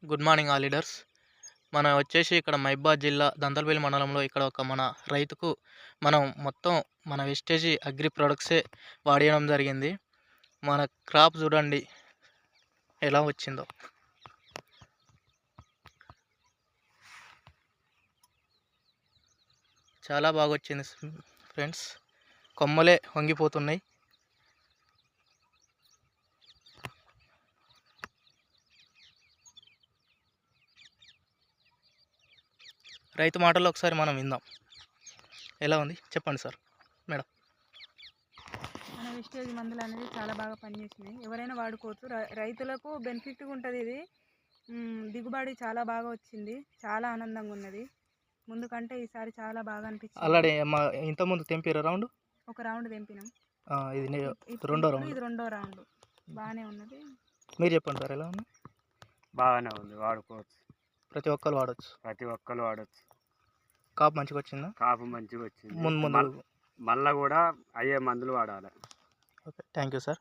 Good morning all leaders. మనం వచ్చేసి ఇక్కడ మహబూబాద్ జిల్లా దంతలపల్లి మండలంలో ఇక్కడ ఒక మన రైతుకు మనం మొత్తం మన వెస్టేజీ అగ్రి ప్రొడక్ట్సే వాడేయడం జరిగింది. మన క్రాప్ చూడండి ఎలా వచ్చిందో. చాలా బాగా వచ్చింది ఫ్రెండ్స్. కొమ్మలే వంగిపోతున్నాయి. రైతు మాటల్లో ఒకసారి మనం విందాం. ఎలా ఉంది చెప్పండి సార్. మేడం, మన వెస్టేజ్ మందులు అనేది చాలా బాగా పనిచేసినాయి. ఎవరైనా వాడుకోవచ్చు. రైతులకు బెనిఫిట్గా ఉంటుంది ఇది. దిగుబడి చాలా బాగా వచ్చింది. చాలా ఆనందంగా ఉన్నది. ముందు కంటే ఈసారి చాలా బాగా అనిపించింది. ఆల్రెడీ ఇంతకుముందు తెంపిరా రౌండ్? ఒక రౌండ్ తెంపినాం. ఇది రెండో రౌండ్. ఇది రెండో రౌండ్. బాగానే ఉన్నది. మీరు చెప్పండి సార్ ఎలా ఉంది? బాగానే ఉంది, వాడుకోవచ్చు. ప్రతి ఒక్కరు వాడచ్చు. ప్రతి ఒక్కరు వాడచ్చు. కాపు మంచిగా వచ్చిందా? కాపు మంచిగా వచ్చింది. ముందు మళ్ళా కూడా అయ్యే మందులు వాడాలి. Okay, thank you sir.